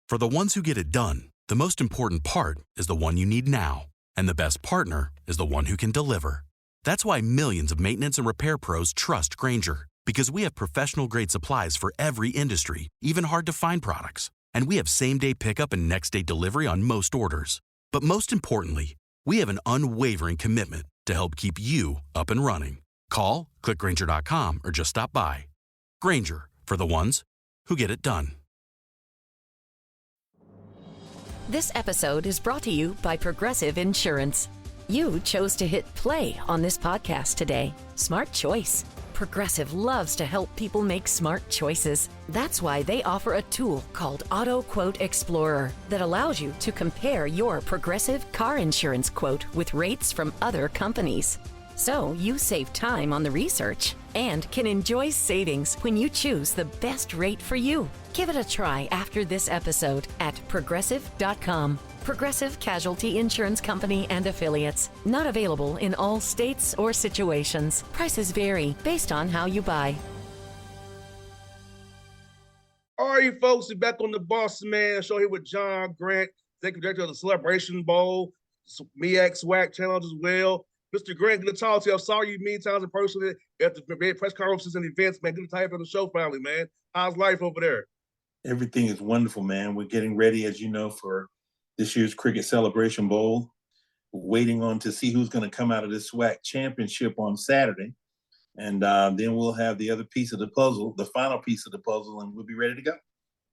For the ones who get it done, the most important part is the one you need now. And the best partner is the one who can deliver. That's why millions of maintenance and repair pros trust Grainger, because we have professional-grade supplies for every industry, even hard-to-find products. And we have same-day pickup and next-day delivery on most orders. But most importantly, we have an unwavering commitment to help keep you up and running. Call, click Grainger.com, or just stop by. Grainger, for the ones who get it done. This episode is brought to you by Progressive Insurance. You chose to hit play on this podcast today. Smart choice. Progressive loves to help people make smart choices. That's why they offer a tool called Auto Quote Explorer that allows you to compare your Progressive car insurance quote with rates from other companies. So you save time on the research and can enjoy savings when you choose the best rate for you. Give it a try after this episode at Progressive.com. Progressive Casualty Insurance Company and Affiliates. Not available in all states or situations. Prices vary based on how you buy. All right, folks, we're back on the Bossman show here with John Grant, Executive Director of the Celebration Bowl, MEAC SWAC Challenge as well. Mr. Grant, good to talk to you. I saw you many times in person at the press conferences and events, man. Good to type on the show finally, man. How's life over there? Everything is wonderful, man. We're getting ready, as you know, for this year's Cricket Celebration Bowl. We're waiting on to see who's going to come out of this SWAC championship on Saturday. And then we'll have the other piece of the puzzle, the final piece of the puzzle, and we'll be ready to go.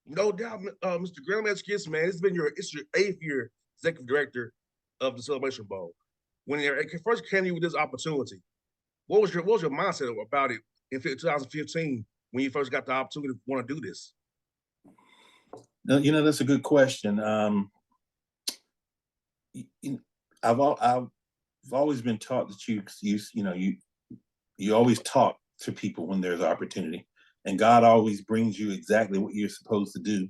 No doubt, Mr. Grant, man. It's your 8th year Executive Director of the Celebration Bowl. When it first came to you with this opportunity, what was your mindset about it in 2015 when you first got the opportunity to want to do this? You know, that's a good question. I've always been taught that you always talk to people when there's opportunity, and God always brings you exactly what you're supposed to do.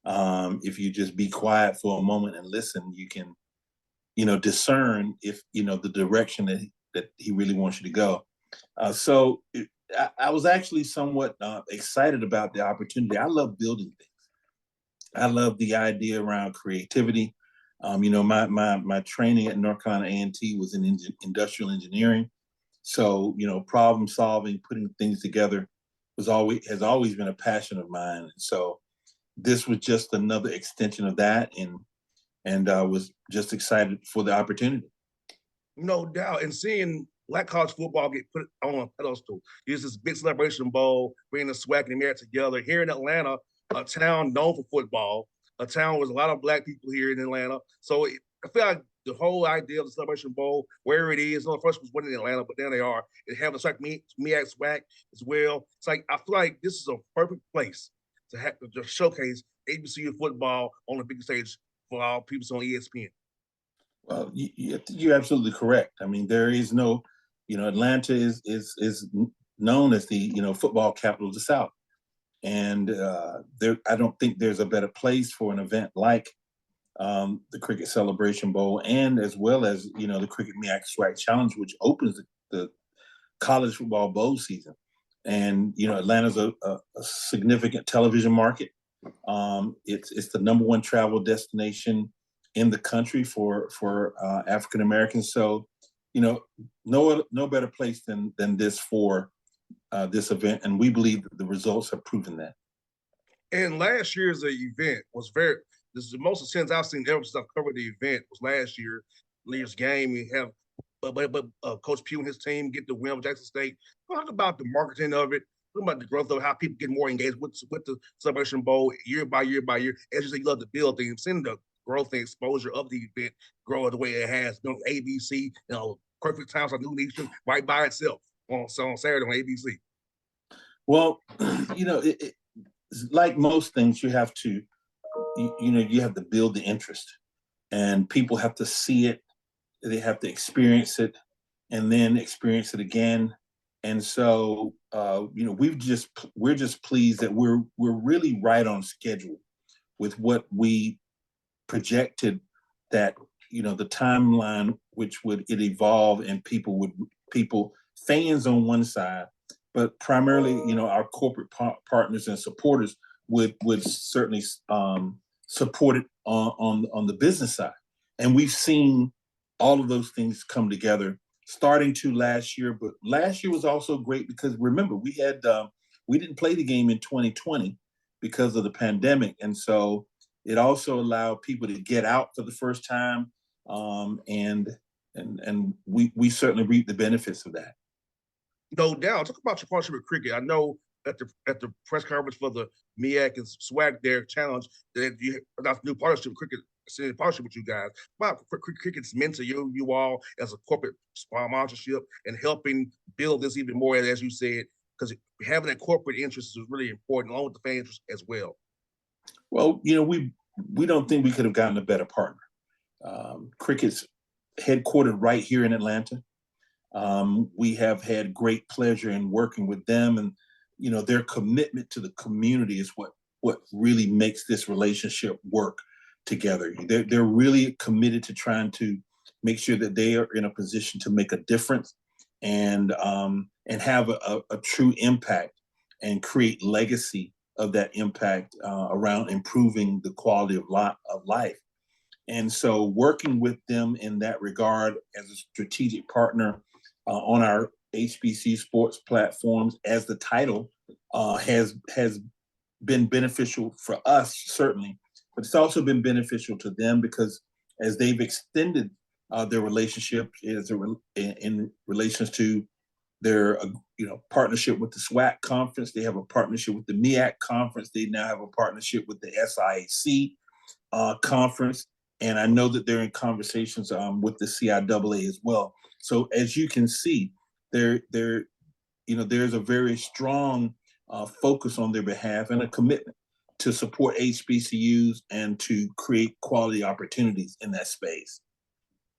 If you just be quiet for a moment and listen, you can discern if, the direction that he really wants you to go. So I was actually somewhat excited about the opportunity. I love building things. I love the idea around creativity. My training at North Carolina A&T was in industrial engineering. So, problem solving, putting things together has always been a passion of mine. And so this was just another extension of that. And I was just excited for the opportunity. No doubt. And seeing Black college football get put on a pedestal, use this big celebration bowl, bringing the SWAC and the Merit together here in Atlanta, a town known for football, a town with a lot of Black people here in Atlanta. So I feel like the whole idea of the Celebration Bowl, where it is, first was one in Atlanta, but now they are. It have the MEAC SWAC as well. It's like, I feel like this is a perfect place to showcase HBCU football on the big stage for all people on ESPN. Well, you're absolutely correct. I mean, there is no, Atlanta is known as the, football capital of the South. And I don't think there's a better place for an event like the Cricket Celebration Bowl, and as well as, the Cricket MEAC SWAC Challenge, which opens the college football bowl season. And, Atlanta's a significant television market. It's the number one travel destination in the country for African Americans. So, no better place than this for this event, and we believe that the results have proven that. And last year's event was this is the most since I've seen ever since I've covered the event was last year's game. We have, but Coach Pugh and his team get the win with Jackson State. Talk about the marketing of it. Talk about the growth of how people get more engaged with the Celebration Bowl year by year by year. As you say, you love to build things, seeing the growth and exposure of the event grow the way it has. ABC, perfect times like New Nation right by itself on Saturday on ABC. Well, it's like most things, you have to build the interest, and people have to see it. They have to experience it, and then experience it again. And so, we're just pleased that we're really right on schedule with what we projected, that the timeline which would it evolve, and fans on one side, but primarily our corporate partners and supporters would certainly supported on the business side. And we've seen all of those things come together starting to last year. But last year was also great because remember, we didn't play the game in 2020 because of the pandemic. And so it also allowed people to get out for the first time. And we certainly reap the benefits of that. No doubt. Talk about your partnership with cricket. I know at the press conference for the MEAC and SWAC their challenge that you announced new partnership with cricket, partnership with you guys. About cricket's meant to you all as a corporate sponsorship and helping build this even more, as you said, because having that corporate interest is really important, along with the fan interest as well. Well, we don't think we could have gotten a better partner. Cricket's headquartered right here in Atlanta. We have had great pleasure in working with them, and their commitment to the community is what really makes this relationship work together. They're really committed to trying to make sure that they are in a position to make a difference and have a true impact and create legacy of that impact around improving the quality of life. And so working with them in that regard as a strategic partner on our HBC sports platforms as the title has been beneficial for us, certainly, but it's also been beneficial to them because as they've extended their relationship in relations to their partnership with the SWAC conference, they have a partnership with the MEAC conference, they now have a partnership with the SIAC conference, and I know that they're in conversations with the CIAA as well. So as you can see, there's a very strong focus on their behalf and a commitment to support HBCUs and to create quality opportunities in that space.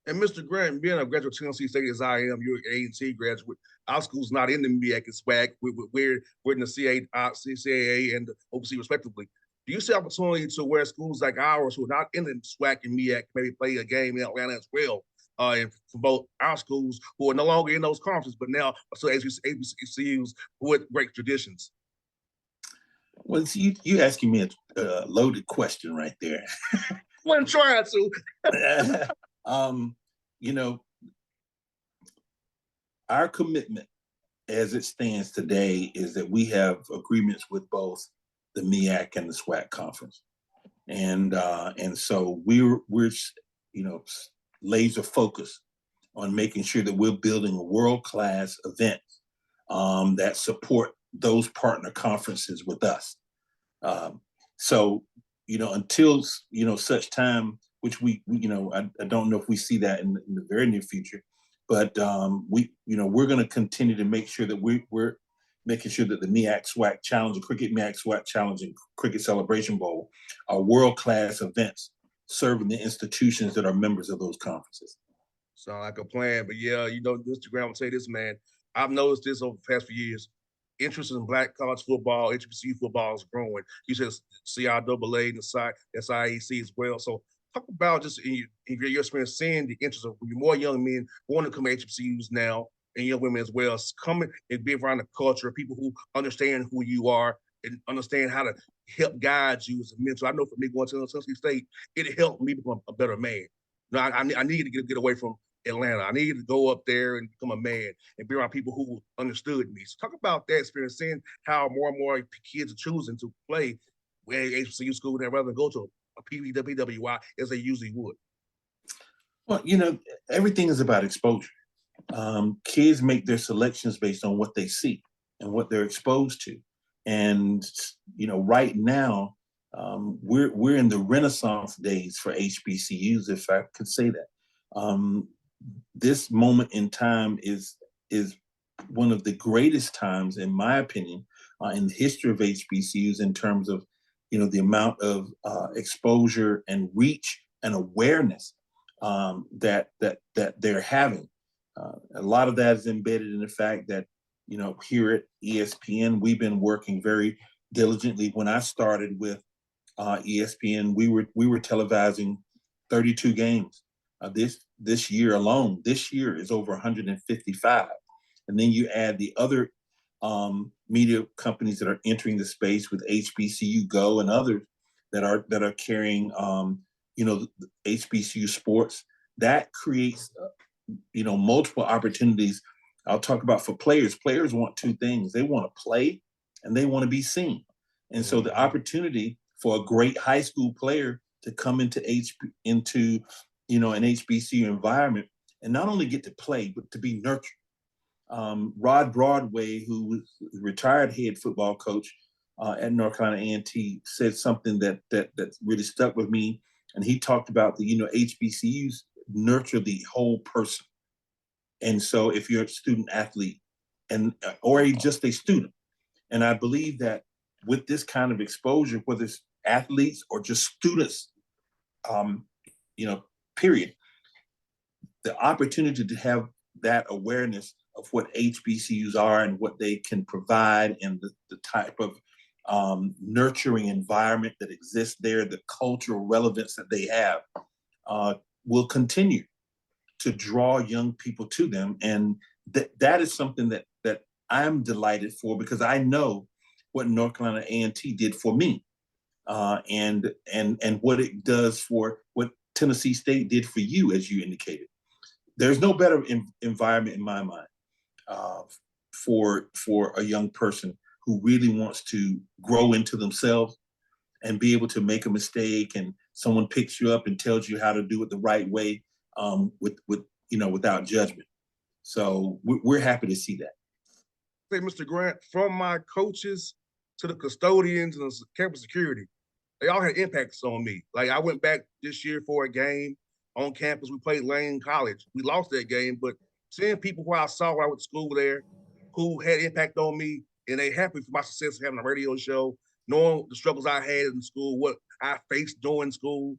And Mr. Grant, being a graduate of Tennessee State as I am, you're an A&T graduate. Our school's not in the MEAC and SWAC. We're in the CAA and the OPC respectively. Do you see opportunity to where schools like ours who are not in the SWAC and MEAC maybe play a game in Atlanta as well? And for both our schools who are no longer in those conferences, but now so HBCUs with great traditions. Well, you asking me a loaded question right there. Wasn't trying to. Our commitment as it stands today is that we have agreements with both the MEAC and the SWAC conference, and so we're laser focused on making sure that we're building a world-class event that support those partner conferences with us. So until such time, which I don't know if we see that in the very near future, but we're going to continue to make sure that we're making sure that the MEAC SWAC Challenge, the Cricket MEAC SWAC Challenge, and Cricket Celebration Bowl are world-class events serving the institutions that are members of those conferences. Sound like a plan, but yeah, Mr. Grant will say this, man. I've noticed this over the past few years. Interest in Black college football, HBCU football is growing. You said CIAA and the SIAC as well. So talk about just in your experience seeing the interest of more young men wanting to come to HBCUs now and young women as well, coming and be around the culture, people who understand who you are and understand how to help guide you as a mentor. I know for me going to Tennessee State, it helped me become a better man. I needed to get away from Atlanta. I needed to go up there and become a man and be around people who understood me. So talk about that experience, seeing how more and more kids are choosing to play at HBCU school rather than go to a PWI as they usually would. Well, everything is about exposure. Kids make their selections based on what they see and what they're exposed to. And, right now, we're in the Renaissance days for HBCUs, if I could say that. This moment in time is one of the greatest times, in my opinion, in the history of HBCUs in terms of, the amount of exposure and reach and awareness that they're having. A lot of that is embedded in the fact that, here at ESPN, we've been working very diligently. When I started with ESPN, we were televising 32 games. This year alone, this year is over 155. And then you add the other media companies that are entering the space with HBCU Go and others that are carrying HBCU sports. That creates multiple opportunities. I'll talk about for players. Players want two things: they want to play, and they want to be seen. And so the opportunity for a great high school player to come into an HBCU environment and not only get to play but to be nurtured. Rod Broadway, who was a retired head football coach at North Carolina A&T, said something that really stuck with me. And he talked about the HBCUs nurture the whole person. And so if you're a student athlete or just a student, and I believe that with this kind of exposure, whether it's athletes or just students, period, the opportunity to have that awareness of what HBCUs are and what they can provide and the type of nurturing environment that exists there, the cultural relevance that they have, will continue to draw young people to them. And that is something that I'm delighted for, because I know what North Carolina A&T did for me, and what it does for what Tennessee State did for you, as you indicated. There's no better environment in my mind for a young person who really wants to grow into themselves and be able to make a mistake, and someone picks you up and tells you how to do it the right way, without judgment. So we're happy to see that. Say, Mr. Grant, from my coaches to the custodians and the campus security, they all had impacts on me. Like, I went back this year for a game on campus. We played Lane College. We lost that game, but seeing people who I saw when I went to school there who had impact on me, and they happy for my success of having a radio show, knowing the struggles I had in school, what I faced during school,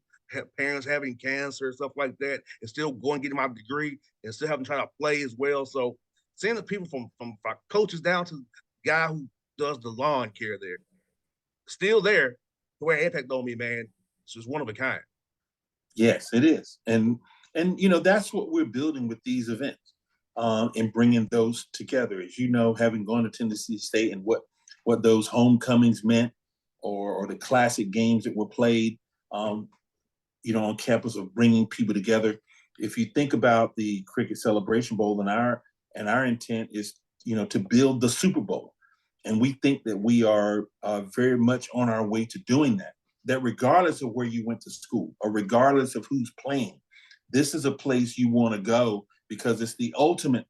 parents having cancer, stuff like that, and still going getting my degree and still having to try to play as well. So seeing the people from coaches down to the guy who does the lawn care there, still there, the way impact on me, man, it's just one of a kind. Yes, it is. And that's what we're building with these events, and bringing those together. As you know, having gone to Tennessee State and what those homecomings meant, or the classic games that were played, on campus, of bringing people together. If you think about the Cricket Celebration Bowl, and our intent is, to build the Super Bowl. And we think that we are very much on our way to doing that. That regardless of where you went to school, or regardless of who's playing, this is a place you want to go, because it's the ultimate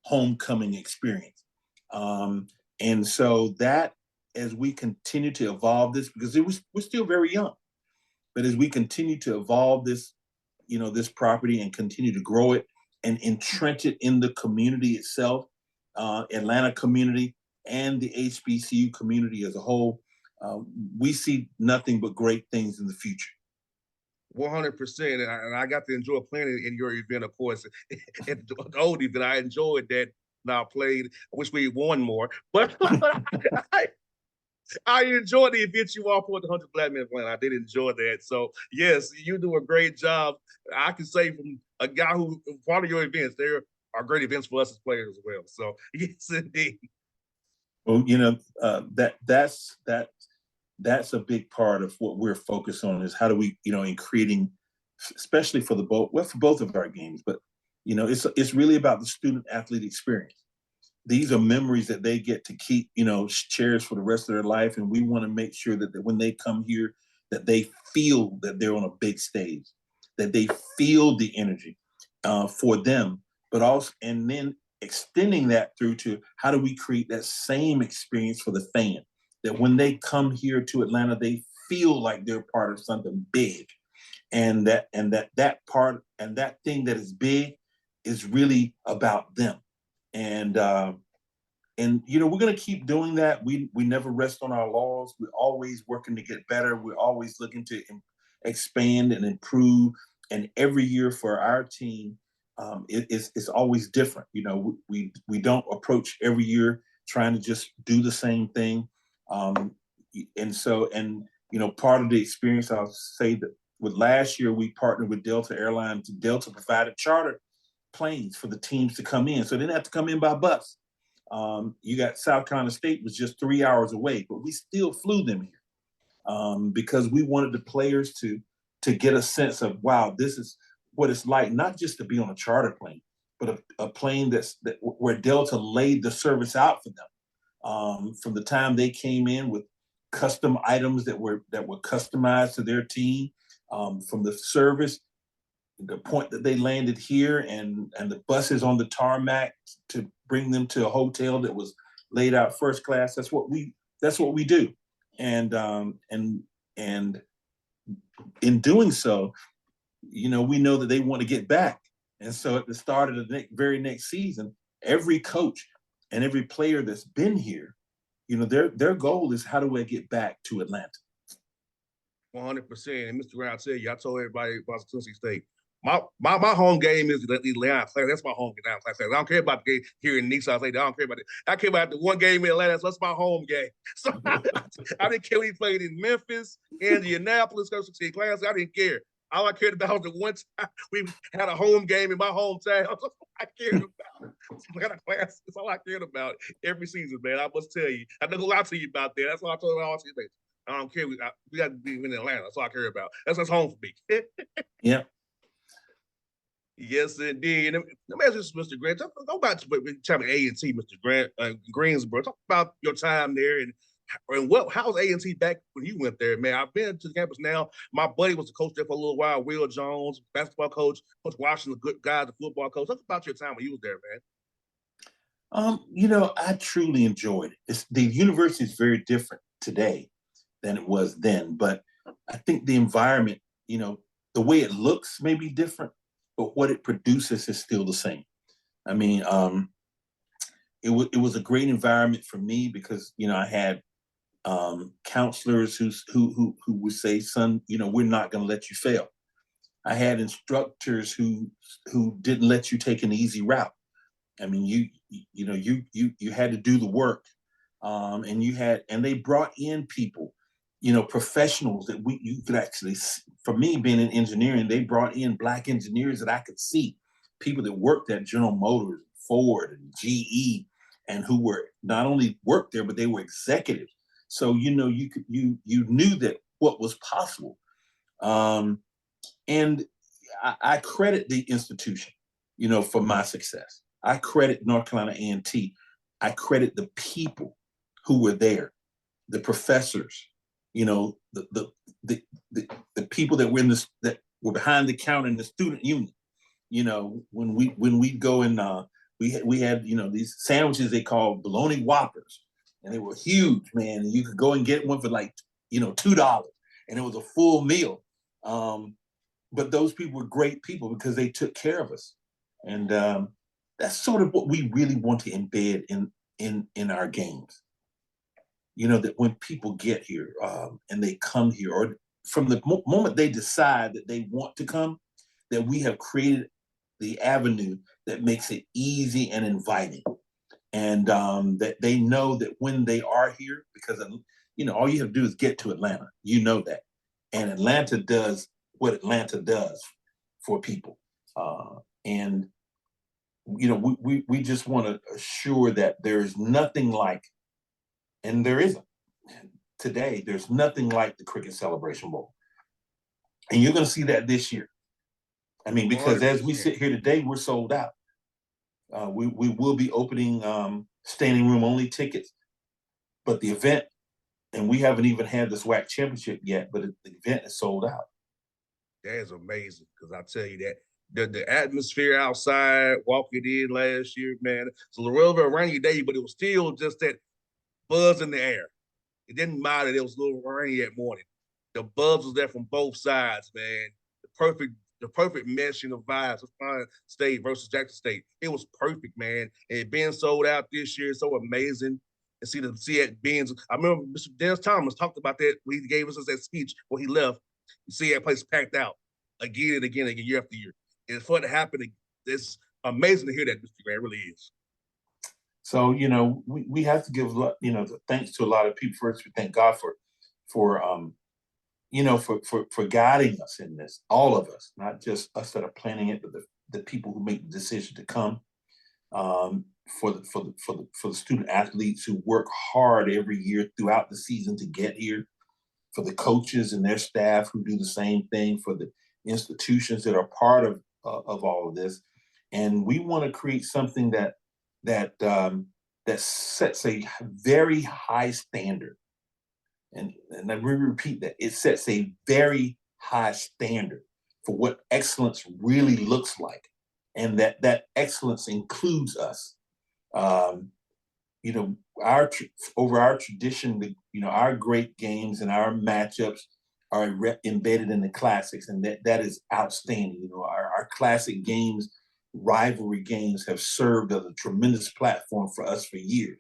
homecoming experience. And so that, as we continue to evolve this, because we're still very young, but as we continue to evolve this, this property, and continue to grow it and entrench it in the community itself, Atlanta community and the HBCU community as a whole, we see nothing but great things in the future. 100%, and I got to enjoy playing in your event, of course. At the old event, I enjoyed that. Now played. I wish we won more, but I enjoyed the event you all put the 100 Black Men playing. I did enjoy that. So yes, you do a great job. I can say from a guy who part of your events, there are great events for us as players as well. So yes, indeed. Well, that's a big part of what we're focused on, is how do we, in creating, especially for for both of our games, but it's really about the student athlete experience. These are memories that they get to keep, cherish for the rest of their life. And we want to make sure that when they come here, that they feel that they're on a big stage, that they feel the energy for them, but also, and then extending that through to how do we create that same experience for the fan, that when they come here to Atlanta, they feel like they're part of something big, and that part and that thing that is big is really about them. And we're going to keep doing that. We never rest on our laurels. We're always working to get better. We're always looking to expand and improve. And every year for our team, it's always different. We don't approach every year trying to just do the same thing. Part of the experience, I'll say that with last year, we partnered with Delta Airlines. Delta provided charter planes for the teams to come in, so they didn't have to come in by bus. You got South Carolina State was just 3 hours away, but we still flew them here. because we wanted the players to get a sense of, wow, this is what it's like, not just to be on a charter plane, but a plane where Delta laid the service out for them. From the time they came in with custom items that were customized to their team, from the service, the point that they landed here, and the buses on the tarmac to bring them to a hotel that was laid out first class. That's what we do, and in doing so, we know that they want to get back. And so at the start of the very next season, every coach and every player that's been here, their goal is, how do I get back to Atlanta? 100%. And Mr. Grant, I tell you, I told everybody about Tennessee State. My home game is the Atlanta Class. That's my home game. Class. I don't care about the game here in Nissan State. I don't care about it. I care about the one game in Atlanta. So that's my home game. So I didn't care when he played in Memphis, Indianapolis, Tennessee Class. I didn't care. All I cared about was the one time we had a home game in my hometown. That's all I cared about. Atlanta Class. That's all I cared about every season, man. I must tell you. I'm not gonna lie to you about that. That's all I told all season. I don't care. We got to be in Atlanta. That's all I care about. That's home for me. Yeah. Yes, indeed. Let me ask you, Mr. Grant. Go back to A&T, Mr. Grant, Greensboro. Talk about your time there and how was A&T back when you went there, man? I've been to the campus now. My buddy was the coach there for a little while. Will Jones, basketball coach, Coach Washington, good guy, the football coach. Talk about your time when you was there, man. I truly enjoyed it. The university is very different today than it was then, but I think the environment, the way it looks may be different, but what it produces is still the same. I mean, it was a great environment for me because I had counselors who would say, "Son, we're not going to let you fail." I had instructors who didn't let you take an easy route. I mean, you had to do the work, and they brought in people, professionals that you could actually. For me, being in engineering, they brought in Black engineers that I could see, people that worked at General Motors, Ford, and GE, and who were not only worked there, but they were executives. So you knew that what was possible, and I credit the institution, for my success. I credit North Carolina A&T. I credit the people who were there, the professors, the people that were that were behind the counter in the student union. When we go and we had these sandwiches they called bologna whoppers, and they were huge, man. And you could go and get one for like $2, and it was a full meal. But those people were great people because they took care of us, and that's sort of what we really want to embed in our games. That when people get here and they come here, or from the moment they decide that they want to come, that we have created the avenue that makes it easy and inviting. And that they know that when they are here, because, all you have to do is get to Atlanta, that. And Atlanta does what Atlanta does for people. And we just want to assure that there is nothing like, and there isn't today, there's nothing like the Cricket Celebration Bowl. And you're going to see that this year. I mean, because as we sit here today, we're sold out. We will be opening standing room only tickets, but the event, and we haven't even had the SWAC championship yet, but the event is sold out. That is amazing, because I tell you that the atmosphere outside walking in last year, man, it's a little bit of a rainy day, but it was still just that buzz in the air. It didn't matter that it was a little rainy that morning. The buzz was there from both sides, man. The perfect meshing of vibes of Fine State versus Jackson State. It was perfect, man. And it being sold out this year is so amazing. And see it being, I remember Mr. Dennis Thomas talked about that when he gave us that speech when he left. You see that place packed out again and again, year after year. And for it to happen, it's amazing to hear that, Mr. Grant. It really is. So, we have to give, thanks to a lot of people. First, we thank God for guiding us in this, all of us, not just us that are planning it, but the people who make the decision to come, for the student athletes who work hard every year throughout the season to get here. for the coaches and their staff who do the same thing, for the institutions that are part of all of this. And we want to create something that sets a very high standard. And let me repeat that. It sets a very high standard for what excellence really looks like. And that excellence includes us. Over our tradition, our great games and our matchups are embedded in the classics, and that is outstanding. Our classic games, rivalry games, have served as a tremendous platform for us for years.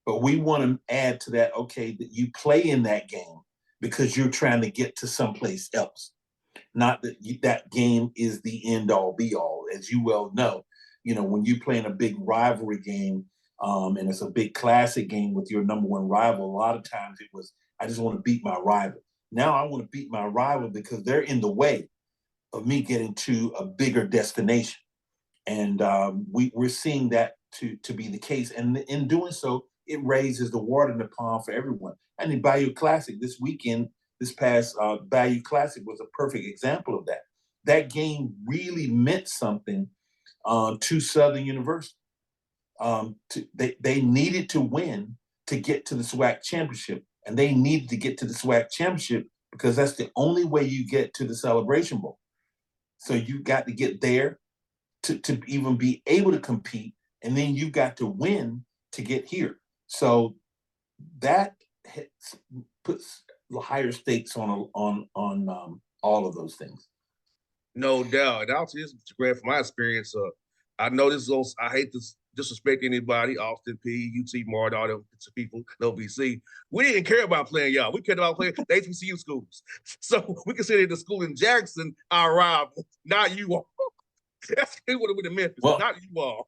But we want to add to that, okay, that you play in that game because you're trying to get to someplace else. Not that that game is the end all be all, as you well know. When you play in a big rivalry game, and it's a big classic game with your number one rival, a lot of times it was, I just want to beat my rival. Now I want to beat my rival because they're in the way of me getting to a bigger destination. And we're seeing that to be the case. And in doing so, it raises the water in the pond for everyone. And the Bayou Classic this weekend, this past Bayou Classic was a perfect example of that. That game really meant something to Southern University. They needed to win to get to the SWAC championship, and they needed to get to the SWAC championship because that's the only way you get to the Celebration Bowl. So you got to get there to even be able to compete, and then you got to win to get here. So that puts higher stakes on all of those things. No doubt. And also, this is great from my experience. I know this is, I hate to disrespect anybody, Austin P, UT, Mart, all them people, LBC. We didn't care about playing y'all. We cared about playing the HBCU schools. So we consider the school in Jackson our rival, not you all. That's what it would have been in Memphis, not you all.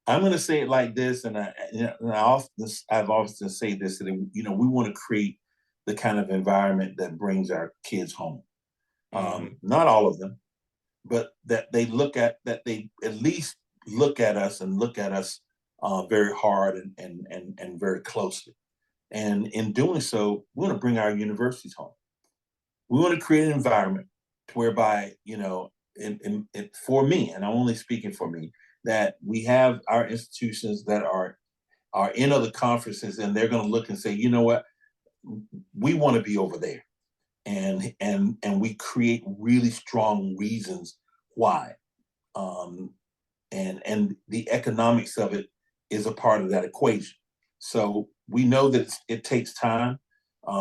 I'm going to say it like this, and I've often say this, that we want to create the kind of environment that brings our kids home. Not all of them, but that they at least look at us very hard and very closely. And in doing so, we want to bring our universities home. We want to create an environment whereby, for me, and I'm only speaking for me, that we have our institutions that are in other conferences, and they're going to look and say, you know what, we want to be over there. And we create really strong reasons why. And the economics of it is a part of that equation. So we know that it takes time.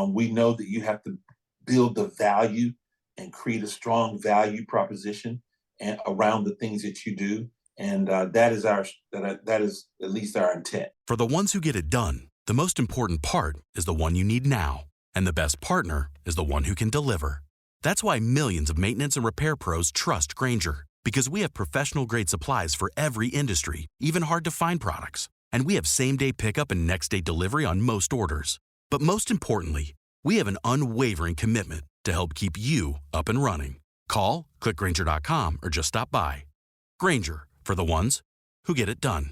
We know that you have to build the value and create a strong value proposition around the things that you do. And that is at least our intent. For the ones who get it done, the most important part is the one you need now. And the best partner is the one who can deliver. That's why millions of maintenance and repair pros trust Grainger, because we have professional-grade supplies for every industry, even hard-to-find products. And we have same-day pickup and next-day delivery on most orders. But most importantly, we have an unwavering commitment to help keep you up and running. Call, click Grainger.com, or just stop by. Grainger, for the ones who get it done.